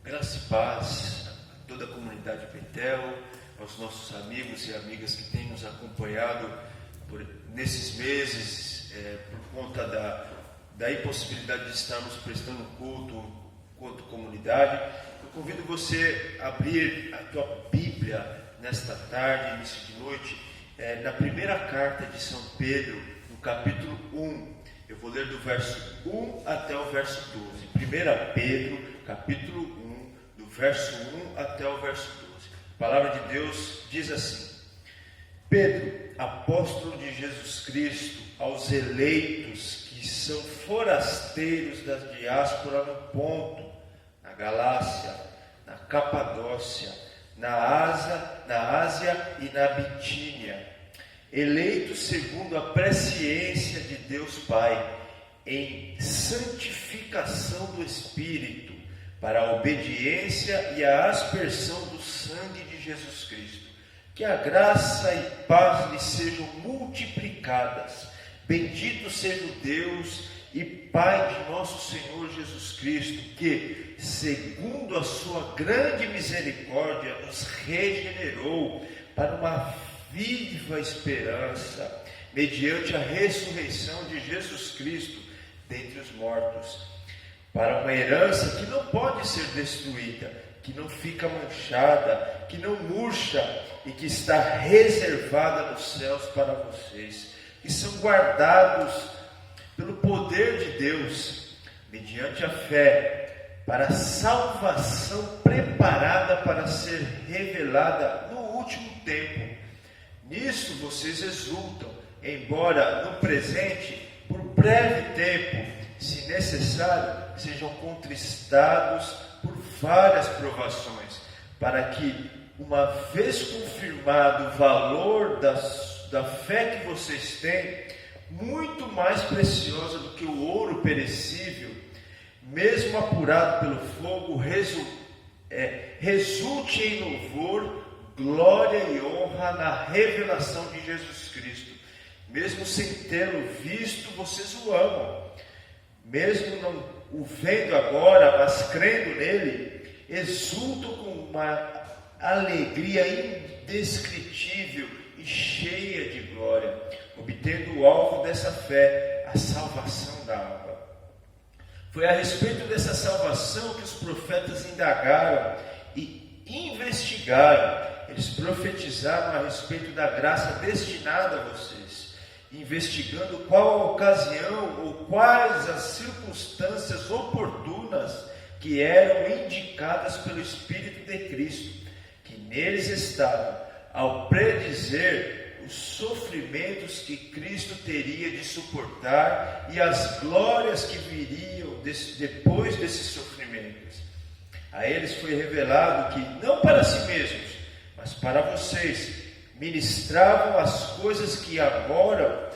Graça e paz a toda a comunidade Betel, aos nossos amigos e amigas que têm nos acompanhado nesses meses, por conta da impossibilidade de estarmos prestando culto quanto comunidade. Eu convido você a abrir a tua Bíblia nesta tarde, início de noite, na primeira carta de São Pedro, no capítulo 1. Eu vou ler do verso 1 até o verso 12. 1 Pedro, capítulo 1, do verso 1 até o verso 12. A palavra de Deus diz assim: Pedro, apóstolo de Jesus Cristo, aos eleitos que são forasteiros da diáspora no Ponto, na Galácia, na Capadócia, na Ásia e na Bitínia, eleitos segundo a presciência de Deus Pai, em santificação do Espírito, para a obediência e a aspersão do sangue de Jesus Cristo. Que a graça e paz lhes sejam multiplicadas. Bendito seja o Deus e Pai de nosso Senhor Jesus Cristo, que, segundo a sua grande misericórdia, nos regenerou para uma viva esperança, mediante a ressurreição de Jesus Cristo dentre os mortos, para uma herança que não pode ser destruída, que não fica manchada, que não murcha e que está reservada nos céus para vocês, que são guardados pelo poder de Deus, mediante a fé, para a salvação preparada para ser revelada no último tempo. Nisto vocês exultam, embora no presente, por breve tempo, se necessário, sejam contristados por várias provações, para que, uma vez confirmado o valor da fé que vocês têm, muito mais preciosa do que o ouro perecível, mesmo apurado pelo fogo, resulte em louvor, glória e honra na revelação de Jesus Cristo. Mesmo sem tê-lo visto, vocês o amam. Mesmo não o vendo agora, mas crendo nele, exultam com uma alegria indescritível e cheia de glória, obtendo o alvo dessa fé, a salvação da alma. Foi a respeito dessa salvação que os profetas indagaram e investigaram. Eles profetizaram a respeito da graça destinada a vocês, investigando qual a ocasião ou quais as circunstâncias oportunas que eram indicadas pelo Espírito de Cristo, que neles estavam, ao predizer os sofrimentos que Cristo teria de suportar e as glórias que viriam depois desses sofrimentos. A eles foi revelado que, não para si mesmos, mas para vocês, ministravam as coisas que agora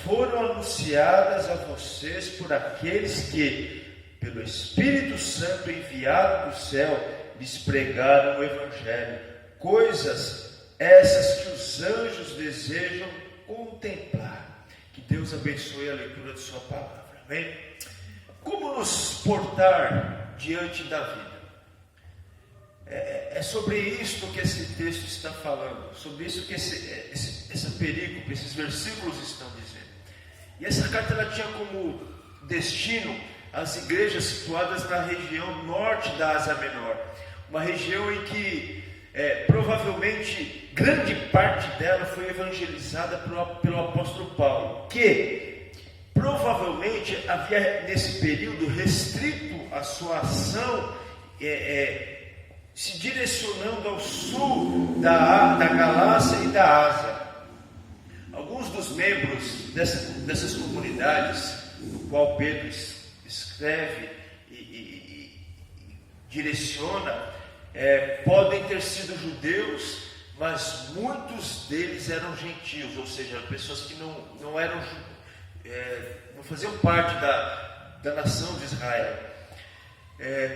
foram anunciadas a vocês por aqueles que, pelo Espírito Santo enviado do céu, lhes pregaram o Evangelho, coisas essas que os anjos desejam contemplar. Que Deus abençoe a leitura de sua palavra. Amém? Como nos portar diante da vida? É sobre isto que esse texto está falando, sobre isso que essa perícope, esses versículos estão dizendo. E essa carta ela tinha como destino as igrejas situadas na região norte da Ásia Menor, uma região em que provavelmente grande parte dela foi evangelizada pelo apóstolo Paulo, que provavelmente havia nesse período restrito a sua ação se direcionando ao sul da Galácia e da Ásia. Alguns dos membros dessas comunidades, no qual Pedro escreve e direciona, podem ter sido judeus, mas muitos deles eram gentios, ou seja, pessoas que não faziam parte da nação de Israel.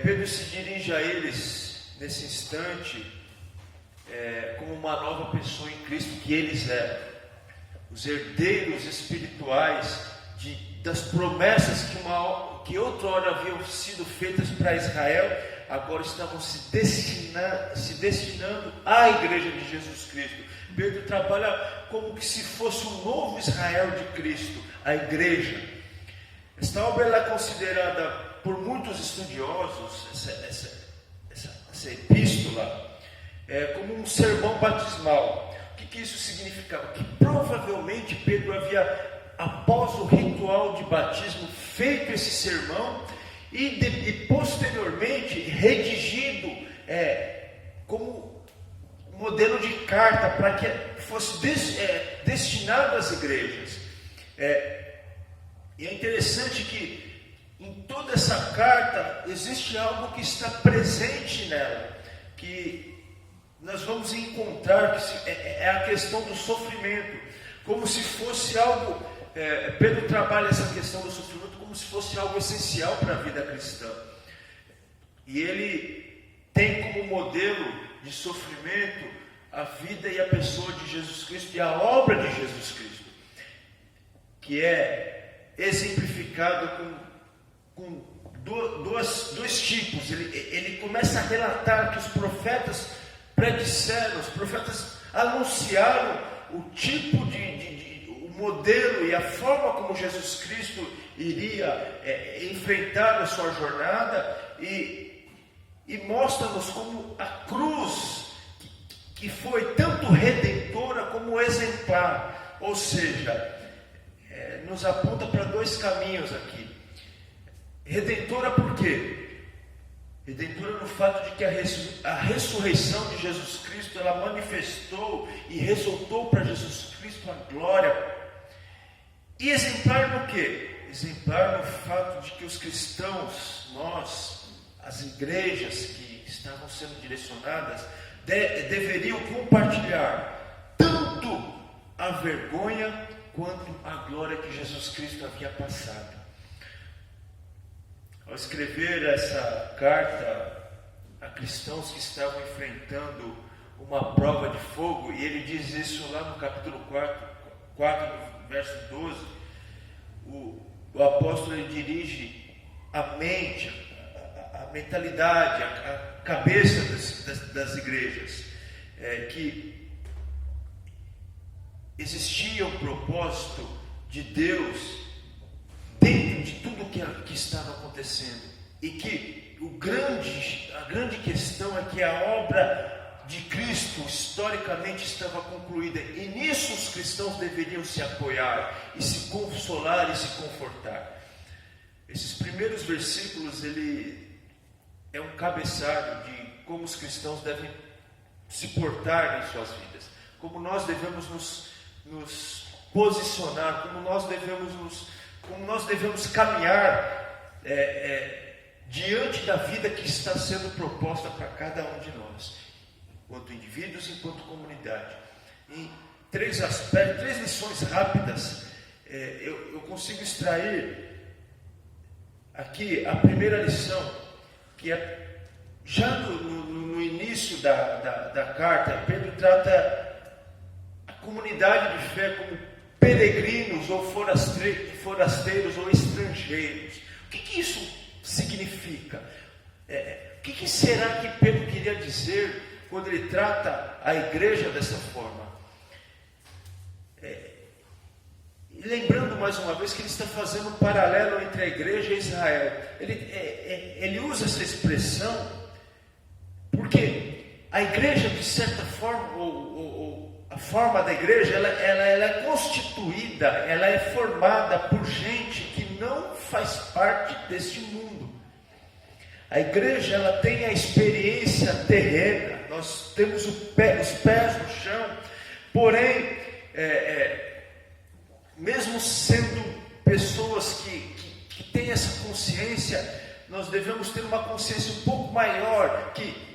Pedro se dirige a eles nesse instante, como uma nova pessoa em Cristo que eles eram, os herdeiros espirituais das promessas que outrora haviam sido feitas para Israel, agora estavam se destinando à igreja de Jesus Cristo. Pedro trabalha como que se fosse um novo Israel de Cristo, a igreja. Esta obra ela é considerada por muitos estudiosos, essa epístola, como um sermão batismal. O que isso significava? Que provavelmente Pedro havia, após o ritual de batismo, feito esse sermão e posteriormente redigido como modelo de carta para que fosse destinado às igrejas. E é interessante que em toda essa carta existe algo que está presente nela, que nós vamos encontrar, que é a questão do sofrimento, como se fosse algo. Pedro trabalha essa questão do sofrimento como se fosse algo essencial para a vida cristã. E ele tem como modelo de sofrimento a vida e a pessoa de Jesus Cristo e a obra de Jesus Cristo, que é exemplificado com dois tipos. Ele começa a relatar que os profetas predisseram, os profetas anunciaram o tipo o modelo e a forma como Jesus Cristo iria enfrentar a sua jornada, e mostra-nos como a cruz, que foi tanto redentora como exemplar, ou seja, nos aponta para dois caminhos aqui. Redentora por quê? Redentora no fato de que a ressurreição de Jesus Cristo, ela manifestou e resultou para Jesus Cristo a glória. E exemplar no quê? Exemplar no fato de que os cristãos, nós, as igrejas que estavam sendo direcionadas, deveriam compartilhar tanto a vergonha quanto a glória que Jesus Cristo havia passado. Ao escrever essa carta a cristãos que estavam enfrentando uma prova de fogo, e ele diz isso lá no capítulo 4 no verso 12, o apóstolo ele dirige a mente, a mentalidade, a cabeça das igrejas, que existia um propósito de Deus dentro de tudo que estava acontecendo, e que a grande questão é que a obra de Cristo historicamente estava concluída, e nisso os cristãos deveriam se apoiar e se consolar e se confortar. Esses primeiros versículos, ele é um cabeçado de como os cristãos devem se portar em suas vidas, como nós devemos nos posicionar, como nós devemos caminhar diante da vida que está sendo proposta para cada um de nós, enquanto indivíduos e enquanto comunidade. Em três lições rápidas, eu consigo extrair aqui a primeira lição, que é já no início da carta. Pedro trata a comunidade de fé como peregrinos ou forasteiros ou estrangeiros. O que isso significa? O que será que Pedro queria dizer quando ele trata a igreja dessa forma? Lembrando mais uma vez que ele está fazendo um paralelo entre a igreja e Israel. Ele usa essa expressão porque a igreja, de certa forma, a forma da igreja, ela é constituída, ela é formada por gente que não faz parte deste mundo. A igreja, ela tem a experiência terrena, nós temos os pés no chão, porém, mesmo sendo pessoas que têm essa consciência, nós devemos ter uma consciência um pouco maior, que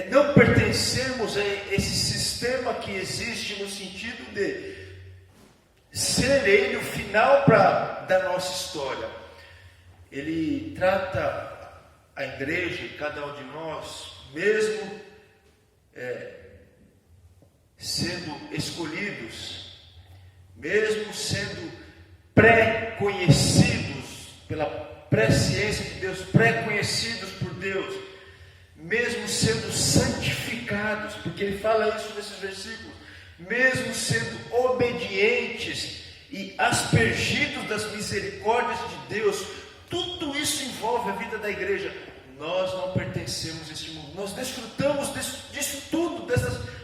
não pertencermos a esse sistema que existe, no sentido de ser ele o final da nossa história. Ele trata a igreja e cada um de nós, mesmo sendo escolhidos, mesmo sendo pré-conhecidos presciência de Deus, pré-conhecidos por Deus, mesmo sendo santificados, porque ele fala isso nesses versículos, mesmo sendo obedientes e aspergidos das misericórdias de Deus. Tudo isso envolve a vida da igreja. Nós não pertencemos a este mundo, nós desfrutamos disso tudo,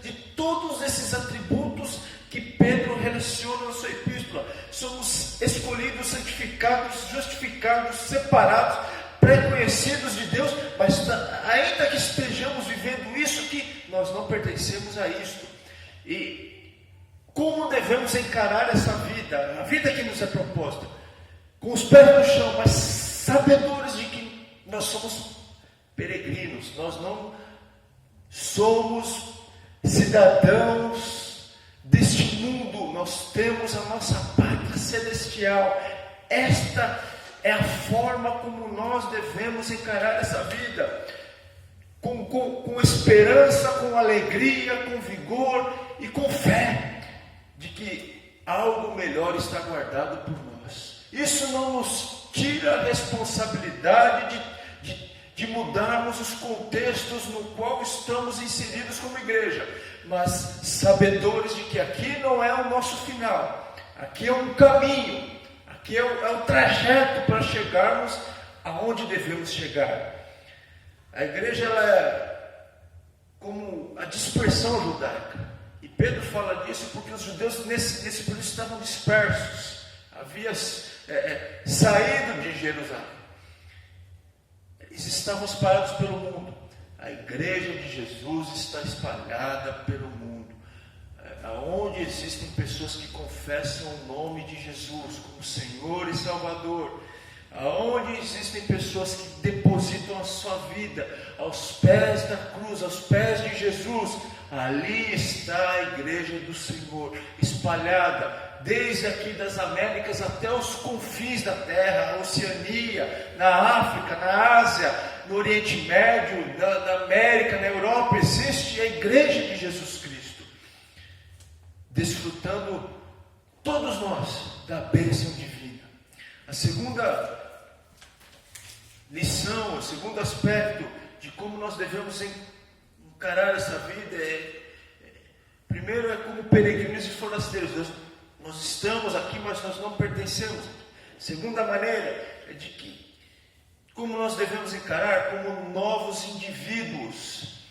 de todos esses atributos que Pedro relaciona na sua epístola. Somos escolhidos, santificados, justificados, separados, pré-conhecidos de Deus, mas ainda que estejamos vivendo isso, que nós não pertencemos a isto. E como devemos encarar essa vida, a vida que nos é proposta? Com os pés no chão, mas sabedores de que nós somos peregrinos, nós não somos cidadãos deste mundo, nós temos a nossa pátria celestial. Esta é a forma como nós devemos encarar essa vida, com esperança, com alegria, com vigor e com fé de que algo melhor está guardado por nós. Isso não nos tira a responsabilidade de mudarmos os contextos no qual estamos inseridos como igreja, mas sabedores de que aqui não é o nosso final, aqui é um caminho, aqui é o trajeto para chegarmos aonde devemos chegar. A igreja, ela é como a dispersão judaica, e Pedro fala disso porque os judeus nesse período estavam dispersos, havia saído de Jerusalém, eles estavam espalhados pelo mundo. A igreja de Jesus está espalhada pelo mundo, aonde existem pessoas que confessam o nome de Jesus como Senhor e Salvador, aonde existem pessoas que depositam a sua vida aos pés da cruz, aos pés de Jesus, ali está a igreja do Senhor, espalhada desde aqui das Américas até os confins da terra, na Oceania, na África, na Ásia, no Oriente Médio, na América, na Europa. Existe a igreja de Jesus Cristo, desfrutando todos nós da bênção divina. A segunda lição, o segundo aspecto de como nós devemos encarar essa vida primeiro é como peregrinos e forasteiros. Nós estamos aqui, mas nós não pertencemos. Segunda maneira é de que como nós devemos encarar como novos indivíduos.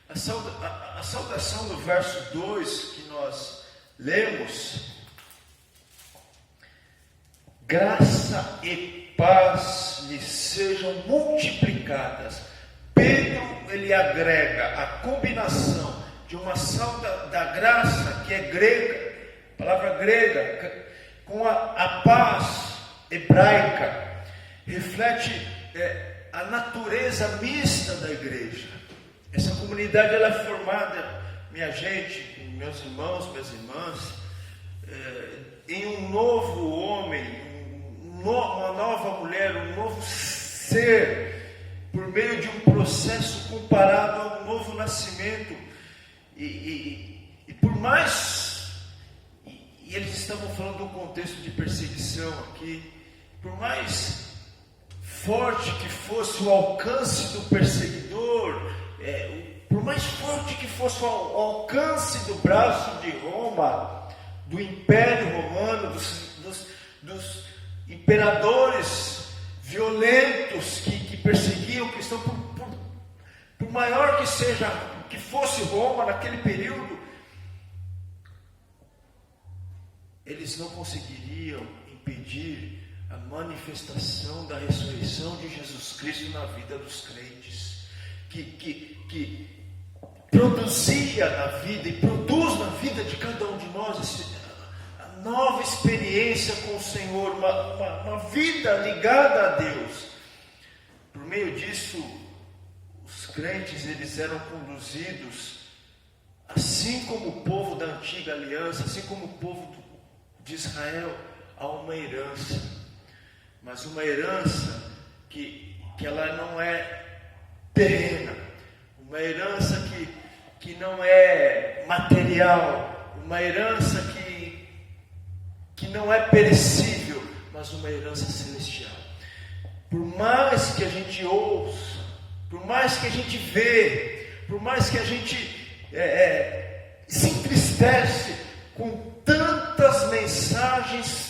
A saudação do verso 2 que nós lemos: graça e paz lhes sejam multiplicadas. Pedro, ele agrega a combinação de uma salva da graça, que é grega, palavra grega, com a paz hebraica, reflete a natureza mista da igreja. Essa comunidade, ela é formada, minha gente, meus irmãos, minhas irmãs, em um novo homem, uma nova mulher, um novo ser, por meio de um processo comparado ao novo nascimento. E por mais, e eles estavam falando de um contexto de perseguição aqui, por mais forte que fosse o alcance do perseguidor, por mais forte que fosse o alcance do braço de Roma, do Império Romano, dos imperadores violentos que perseguiam o cristão, por maior que seja, que fosse Roma naquele período, eles não conseguiriam impedir a manifestação da ressurreição de Jesus Cristo na vida dos crentes, que produzia na vida e produz na vida de cada um de nós a nova experiência com o Senhor, uma vida ligada a Deus. Por meio disso, os crentes, eles eram conduzidos, assim como o povo da antiga aliança, assim como o povo de Israel, a uma herança, mas uma herança que ela não é terrena, uma herança que não é material, uma herança que não é perecível, mas uma herança celestial. por mais que a gente ouça, por mais que a gente vê, por mais que a gente se entristece com tantas mensagens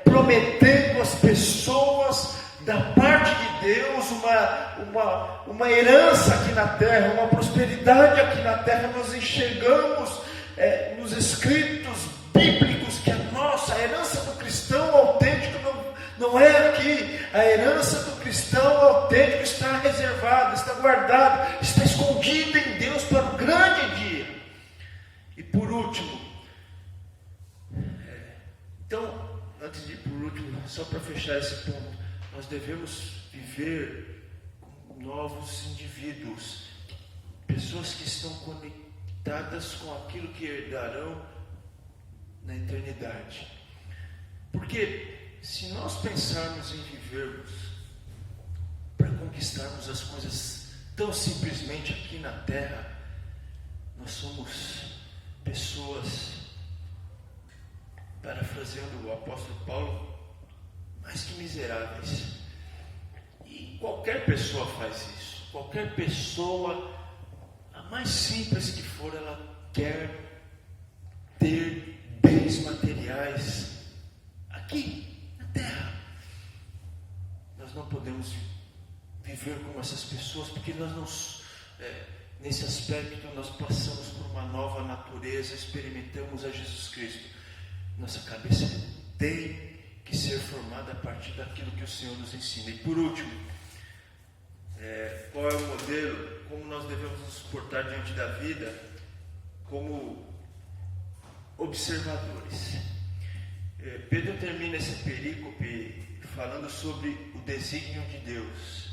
prometendo às pessoas da parte de Deus uma herança aqui na terra, uma prosperidade aqui na terra, nós enxergamos nos escritos bíblicos que a herança do cristão autêntico não é aqui. A herança do cristão autêntico está reservada, está guardada, está escondida em Deus para o grande dia. E por último, então, antes de ir por último, só para fechar esse ponto, nós devemos viver com novos indivíduos, pessoas que estão conectadas com aquilo que herdarão na eternidade. Porque se nós pensarmos em vivermos para conquistarmos as coisas tão simplesmente aqui na terra, nós somos pessoas, parafraseando o apóstolo Paulo, mais que miseráveis. E qualquer pessoa faz isso. Qualquer pessoa, a mais simples que for, ela quer ter bens materiais aqui na terra. Nós não podemos viver como essas pessoas, porque nós não, nesse aspecto nós passamos por uma nova natureza, experimentamos a Jesus Cristo. Nossa cabeça tem que ser formada a partir daquilo que o Senhor nos ensina. E por último, qual é o modelo, como nós devemos nos portar diante da vida como observadores. Pedro termina esse perícope falando sobre o desígnio de Deus.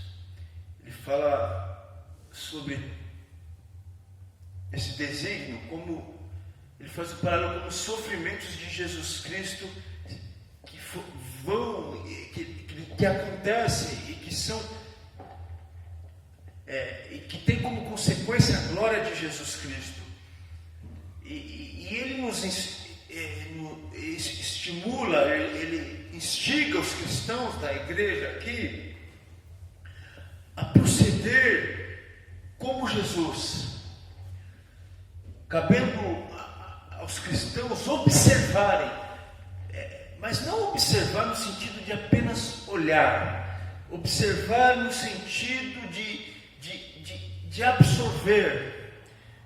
Ele fala sobre esse desígnio, como ele faz o paralelo como os sofrimentos de Jesus Cristo que acontecem e que são e que tem como consequência a glória de Jesus Cristo. E ele nos estimula, ele instiga os cristãos da igreja aqui a proceder como Jesus, cabendo aos cristãos observarem, mas não observar no sentido de apenas olhar, observar no sentido de absorver,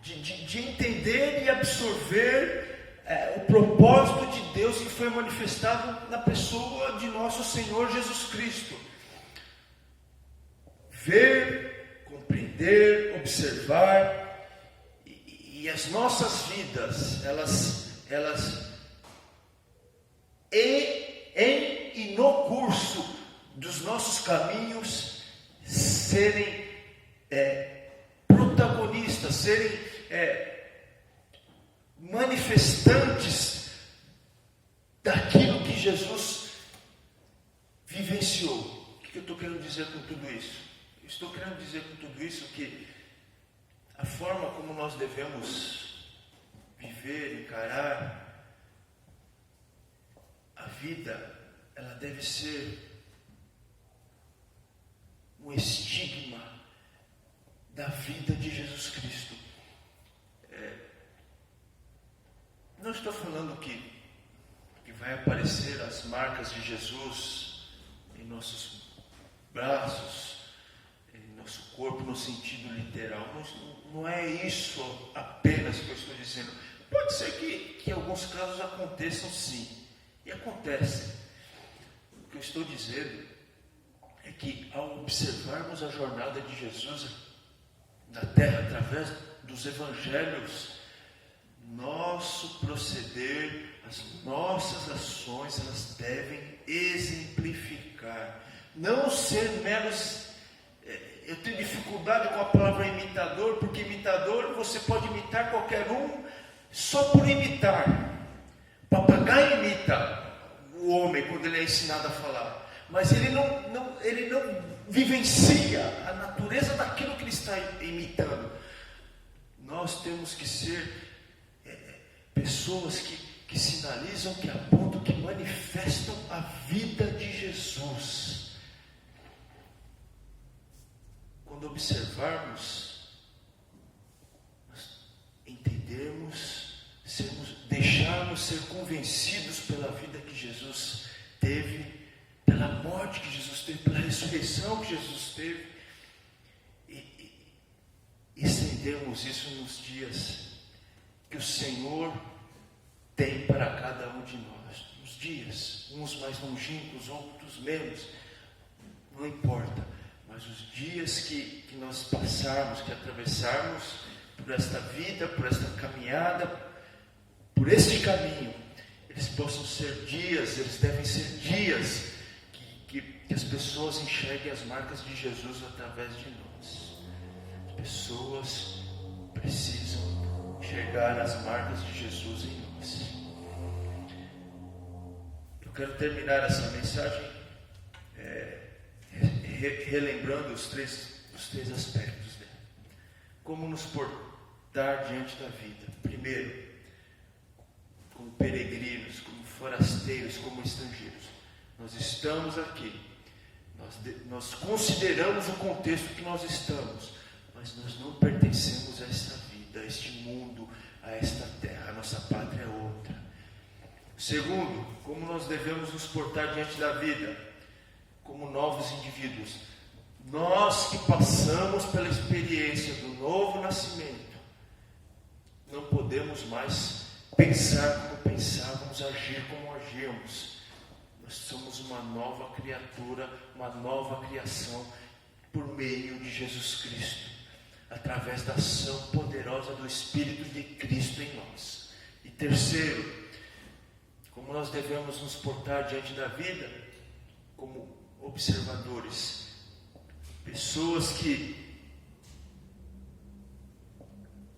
de entender e absorver o propósito de Deus que foi manifestado na pessoa de nosso Senhor Jesus Cristo. Ver, compreender, observar, e as nossas vidas, elas e no curso dos nossos caminhos serem protagonistas, serem manifestantes daquilo que Jesus vivenciou. O que eu estou querendo dizer com tudo isso? Eu estou querendo dizer com tudo isso que a forma como nós devemos viver, encarar a vida, ela deve ser um estigma da vida de Jesus Cristo. Não estou falando que vai aparecer as marcas de Jesus em nossos braços, em nosso corpo no sentido literal. Não é isso apenas que eu estou dizendo. Pode ser que em alguns casos aconteçam sim, e acontece. O que eu estou dizendo é que ao observarmos a jornada de Jesus na terra através dos evangelhos, nosso proceder, as nossas ações, elas devem exemplificar, não ser meros. Eu tenho dificuldade com a palavra imitador, porque imitador você pode imitar qualquer um só por imitar. O papagaio imita o homem quando ele é ensinado a falar, mas ele não vivencia a natureza daquilo que ele está imitando. Nós temos que ser pessoas que sinalizam, que apontam, que manifestam a vida de Jesus, quando observarmos, entendermos, deixarmos ser convencidos pela vida que Jesus teve, pela morte que Jesus teve, pela ressurreição que Jesus teve, e estendermos isso nos dias que o Senhor tem para cada um de nós. Os dias, uns mais longínquos, outros menos, não importa, mas os dias que nós passarmos, que atravessarmos por esta vida, por esta caminhada, por este caminho, eles possam ser dias, eles devem ser dias que as pessoas enxerguem as marcas de Jesus através de nós. As pessoas precisam enxergar as marcas de Jesus em nós. Eu quero terminar essa mensagem relembrando os três aspectos dela. Como nos portar diante da vida. Primeiro, como peregrinos, como forasteiros, como estrangeiros. Nós estamos aqui. Nós consideramos o contexto que nós estamos, mas nós não pertencemos a esta vida, a este mundo, a esta terra. A nossa pátria é outra. Segundo, como nós devemos nos portar diante da vida, como novos indivíduos. Nós que passamos pela experiência do novo nascimento, não podemos mais pensar como pensávamos, agir como agíamos. Nós somos uma nova criatura, uma nova criação por meio de Jesus Cristo, através da ação poderosa do Espírito de Cristo em nós. E terceiro, como nós devemos nos portar diante da vida, como observadores, pessoas que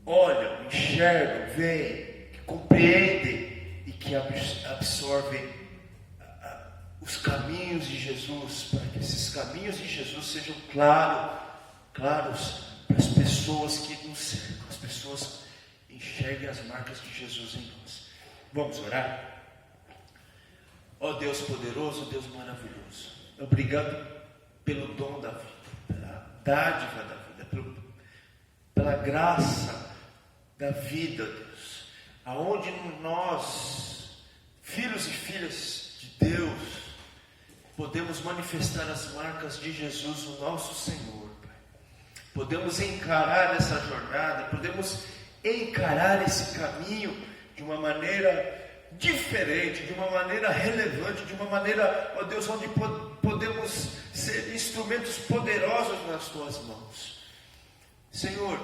olham, enxergam, veem, que compreendem e que absorvem os caminhos de Jesus, para que esses caminhos de Jesus sejam claros para as pessoas que nos cercam, as pessoas enxerguem as marcas de Jesus em nós. Vamos orar? Ó Deus poderoso, Deus maravilhoso, obrigado pelo dom da vida, pela dádiva da vida, pela graça da vida, Deus, aonde nós, filhos e filhas de Deus, podemos manifestar as marcas de Jesus, o nosso Senhor, Pai. Podemos encarar essa jornada, podemos encarar esse caminho de uma maneira diferente, de uma maneira relevante, de uma maneira, ó Deus, onde podemos ser instrumentos poderosos nas Tuas mãos. Senhor,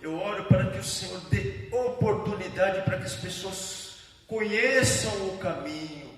eu oro para que o Senhor dê oportunidade para que as pessoas conheçam o caminho,